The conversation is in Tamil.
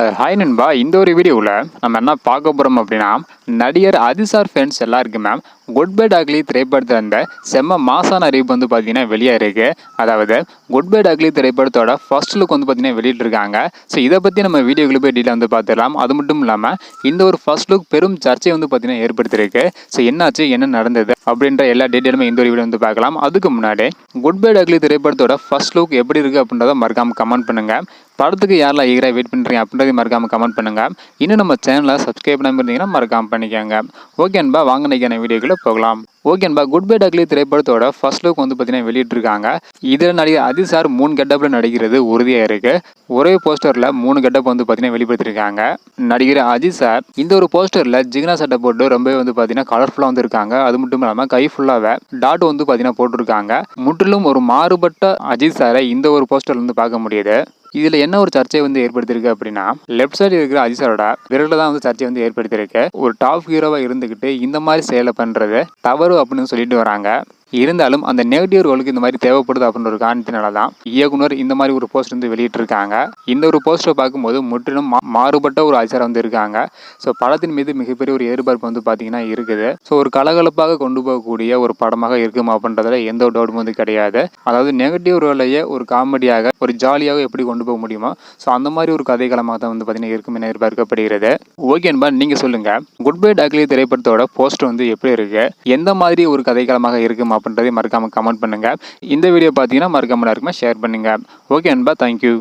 ஹாய் நண்பா, இந்த ஒரு வீடியோவில் நம்ம என்ன பார்க்க போகிறோம் அப்படின்னா, நடிகர் அதிசார் ஃபேன்ஸ் எல்லாருக்குமே குட் பை டாக்லி திரைப்படத்தில் இருந்த செம்ம மாசான அறிவிப்பு வந்து பார்த்தீங்கன்னா வெளியே இருக்கு. அதாவது குட் பை டாக்லி திரைப்படத்தோட ஃபர்ஸ்ட் லுக் வந்து பார்த்தீங்கன்னா வெளியிட்டிருக்காங்க. ஸோ இதை பற்றி நம்ம வீடியோக்குள்ள போய் டீட்டெயில் வந்து பார்த்துடலாம். அது மட்டும் இல்லாமல் இந்த ஒரு ஃபர்ஸ்ட் லுக் பெரும் சர்ச்சை வந்து பார்த்தீங்கன்னா ஏற்படுத்தியிருக்கு. ஸோ என்னாச்சு, என்ன நடந்தது அப்படின்ற எல்லா டீட்டெயிலுமே இந்த ஒரு வீடியோ வந்து பார்க்கலாம். அதுக்கு முன்னாடி குட் பை டாக்லி திரைப்படத்தோட ஃபர்ஸ்ட் லுக் எப்படி இருக்குது அப்படின்றத மறக்காமல் கமெண்ட் பண்ணுங்கள். படத்துக்கு யாரெல்லாம் ஈகராக வெயிட் பண்ணுறீங்க அப்படின்றத மறக்காமல் கமெண்ட் பண்ணுங்கள். இன்னும் நம்ம சேனலை சப்ஸ்கிரைப் பண்ணாமல் இருந்தீங்கன்னா மறக்காமல் பண்ணிக்கோங்க. ஓகேன்பா, வாங்க நினைக்கான வீடியோக்குள்ளே போகலாம். ஓகேன்பா, குட் பை டாக்லி திரைப்படத்தோட ஃபர்ஸ்ட் லுக் வந்து பார்த்தீங்கன்னா வெளியிட்டிருக்காங்க. இதில் நடிகர் அதிசார் 3 கெட்டப்பில் நடிக்கிறது உறுதியாக இருக்குது. ஒரே போஸ்டரில் 3 கெட்டப் வந்து பார்த்தீங்கன்னா வெளிப்படுத்திருக்காங்க. நடிகர் அதிசார் இந்த ஒரு போஸ்டரில் ஜிகினா சட்டை போட்டு ரொம்பவே வந்து பார்த்தீங்கன்னா கலர்ஃபுல்லாக வந்து இருக்காங்க. அது மட்டும் இல்லாமல் கை ஃபுல்லாகவே டாட் வந்து பார்த்தீங்கன்னா போட்டிருக்காங்க. முற்றிலும் ஒரு மாறுபட்ட அதிசாரை இந்த ஒரு போஸ்டர் வந்து பார்க்க முடியுது. இதில் என்ன ஒரு சர்ச்சை வந்து ஏற்படுத்தியிருக்கு அப்படின்னா, லெஃப்ட் சைடு இருக்கிற அதிசாரோட விரலில் தான் வந்து சர்ச்சை வந்து ஏற்படுத்தியிருக்கு. ஒரு டாப் ஹீரோவாக இருந்துக்கிட்டு இந்த மாதிரி செயலை பண்ணுறது தவறு அப்படின்னு சொல்லிட்டு வராங்க. இருந்தாலும் அந்த நெகட்டிவ் ரோலுக்கு இந்த மாதிரி தேவைப்படுது அப்படின்ற ஒரு காரணத்தினால தான் இயக்குனர் இந்த மாதிரி ஒரு போஸ்ட் வந்து வெளியிட்டிருக்காங்க. இந்த ஒரு போஸ்டரை பார்க்கும்போது முற்றிலும் மாறுபட்ட ஒரு அதிசாரம் வந்து இருக்காங்க. ஸோ படத்தின் மீது மிகப்பெரிய ஒரு எதிர்பார்ப்பு வந்து பார்த்தீங்கன்னா இருக்குது. ஸோ ஒரு கலகலப்பாக கொண்டு போகக்கூடிய ஒரு படமாக இருக்குமா அப்படின்றதுல எந்த ஒரு டவுட்டும் வந்து கிடையாது. அதாவது நெகட்டிவ் ரோலையே ஒரு காமெடியாக ஒரு ஜாலியாக எப்படி கொண்டு போக முடியுமோ, ஸோ அந்த மாதிரி ஒரு கதைக்களமாக தான் வந்து பார்த்தீங்கன்னா இருக்கும் என எதிர்பார்க்கப்படுகிறது. ஓகேன்பா, நீங்கள் சொல்லுங்கள், குட் பை டாக்லி திரைப்படத்தோட போஸ்டர் வந்து எப்படி இருக்கு, எந்த மாதிரி ஒரு கதைக்களமாக இருக்குமா அப்படின்றதை மறக்காம கமெண்ட் பண்ணுங்க. இந்த வீடியோ பார்த்தீங்கன்னா மறக்காம ஷேர் பண்ணுங்க. ஓகே நண்பா, தேங்க்யூ.